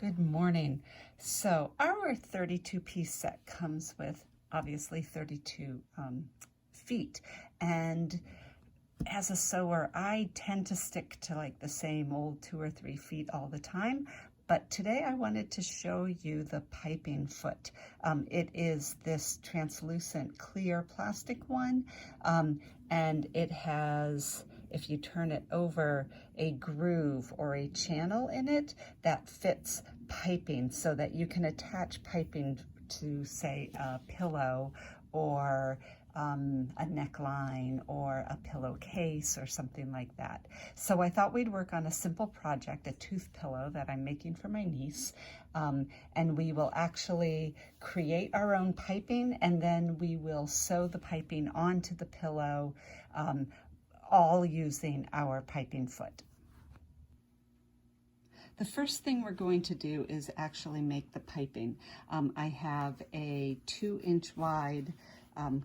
Good morning. So our 32-piece set comes with obviously 32 feet, and as a sewer I tend to stick to like the same old 2 or 3 feet all the time, but today I wanted to show you the piping foot. It is this translucent clear plastic one, and it has, if you turn it over, a groove or a channel in it that fits piping so that you can attach piping to, say, a pillow or a neckline or a pillowcase or something like that. So I thought we'd work on a simple project, a tooth pillow that I'm making for my niece, and we will actually create our own piping, and then we will sew the piping onto the pillow, all using our piping foot. The first thing we're going to do is actually make the piping. I have a 2-inch wide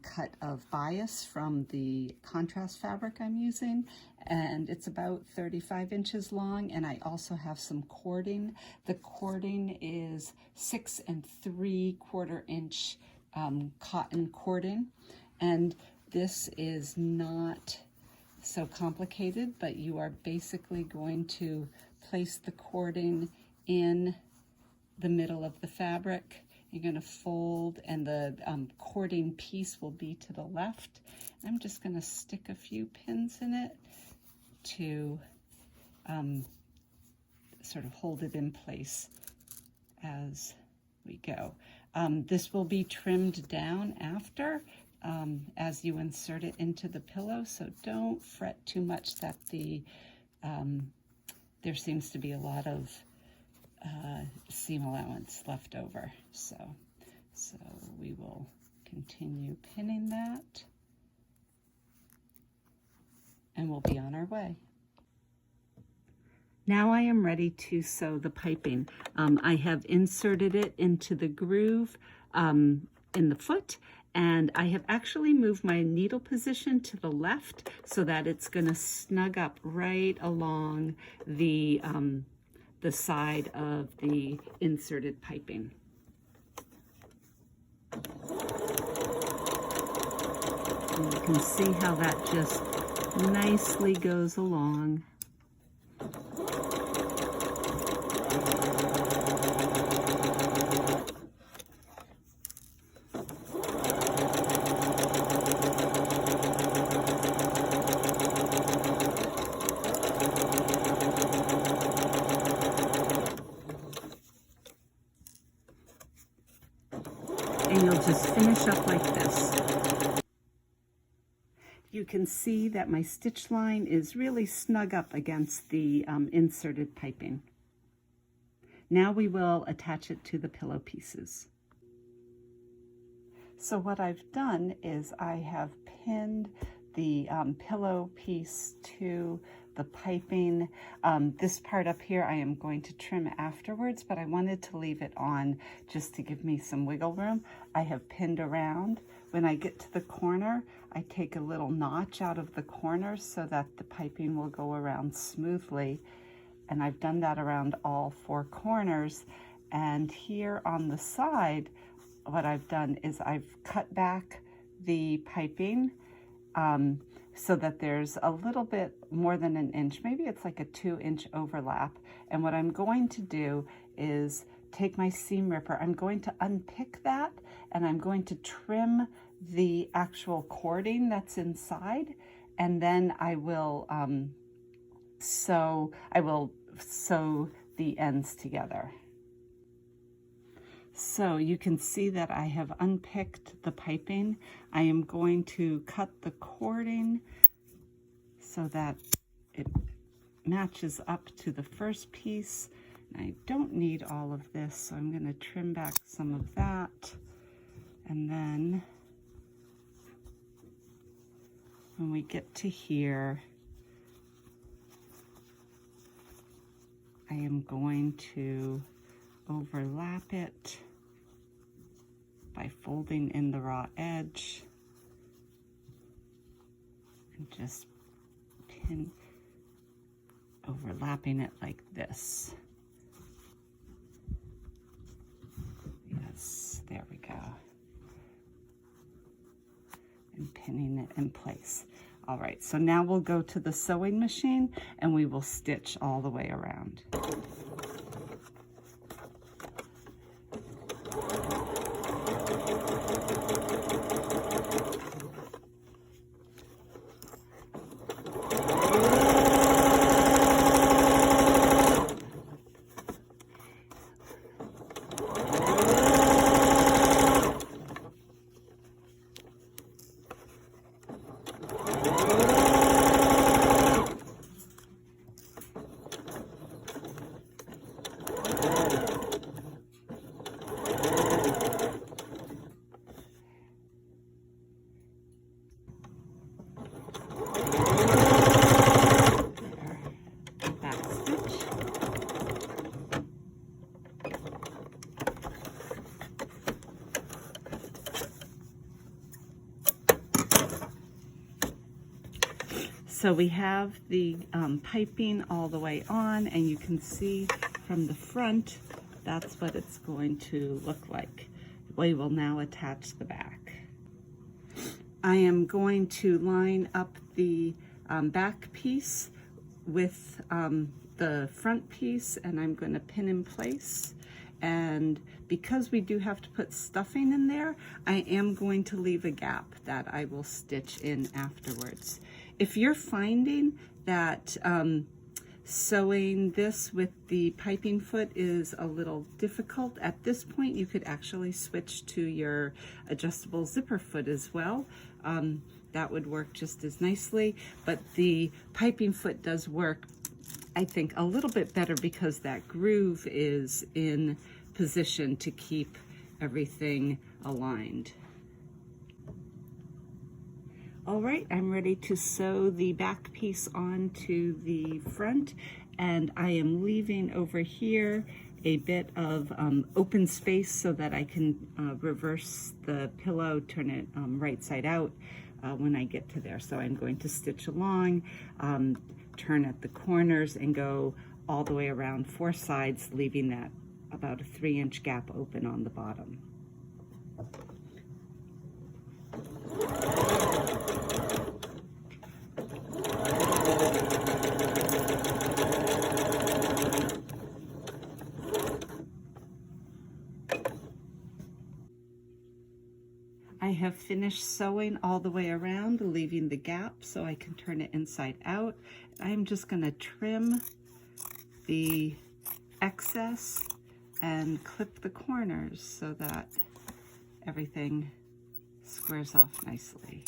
cut of bias from the contrast fabric I'm using, and it's about 35 inches long, and I also have some cording. The cording is 6 3/4 inch cotton cording, and this is not so complicated, but you are basically going to place the cording in the middle of the fabric. You're going to fold, and the cording piece will be to the left. I'm just going to stick a few pins in it to sort of hold it in place as we go. This will be trimmed down after as you insert it into the pillow, so don't fret too much that there seems to be a lot of seam allowance left over. So we will continue pinning that, and we'll be on our way. Now I am ready to sew the piping. I have inserted it into the groove in the foot, and I have actually moved my needle position to the left so that it's going to snug up right along the side of the inserted piping. And you can see how that just nicely goes along. And you'll just finish up like this. You can see that my stitch line is really snug up against the inserted piping. Now we will attach it to the pillow pieces. So what I've done is I have pinned the pillow piece to the piping. This part up here I am going to trim afterwards, but I wanted to leave it on just to give me some wiggle room. I have pinned around. When I get to the corner, I take a little notch out of the corner so that the piping will go around smoothly. And I've done that around all 4 corners. And here on the side, what I've done is I've cut back the piping so that there's a little bit more than an inch, maybe it's like a 2-inch overlap. And what I'm going to do is take my seam ripper, I'm going to unpick that, and I'm going to trim the actual cording that's inside, and then I will sew the ends together. So you can see that I have unpicked the piping. I am going to cut the cording so that it matches up to the first piece. And I don't need all of this, so I'm going to trim back some of that. And then when we get to here, I am going to overlap it by folding in the raw edge and just overlapping it like this. pinning it in place. All right, so now we'll go to the sewing machine and we will stitch all the way around. So we have the piping all the way on, and you can see from the front, that's what it's going to look like. We will now attach the back. I am going to line up the back piece with the front piece, and I'm going to pin in place. And because we do have to put stuffing in there, I am going to leave a gap that I will stitch in afterwards. If you're finding that sewing this with the piping foot is a little difficult, at this point you could actually switch to your adjustable zipper foot as well. That would work just as nicely, but the piping foot does work, I think, a little bit better because that groove is in position to keep everything aligned. All right, I'm ready to sew the back piece onto the front, and I am leaving over here a bit of open space so that I can reverse the pillow, turn it right side out when I get to there. So I'm going to stitch along, turn at the corners, and go all the way around 4 sides, leaving that about a 3-inch gap open on the bottom. I have finished sewing all the way around, leaving the gap so I can turn it inside out. I'm just going to trim the excess and clip the corners so that everything squares off nicely.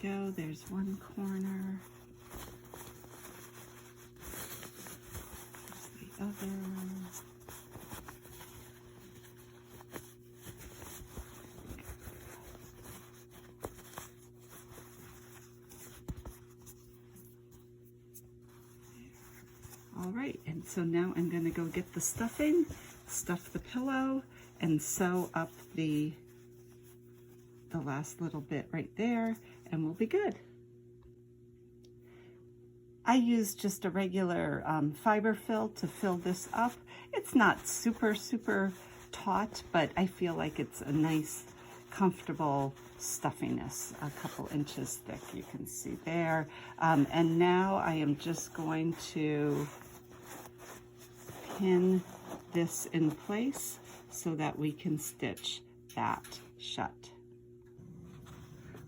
Go, there's one corner, there's the other. All right, and so now I'm going to go get the stuffing, stuff the pillow, and sew up the last little bit right there, and we'll be good. I use just a regular fiber fill to fill this up. It's not super taut, but I feel like it's a nice, comfortable stuffiness, a couple inches thick, you can see there. And now I am just going to pin this in place so that we can stitch that shut.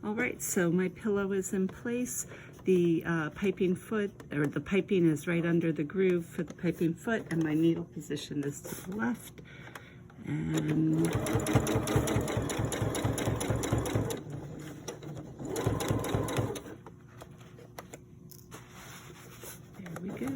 All right, so my pillow is in place. The piping foot, or the piping is right under the groove for the piping foot, and my needle position is to the left. And there we go.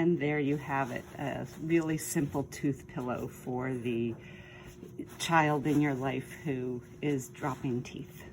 And there you have it, a really simple tooth pillow for the child in your life who is dropping teeth.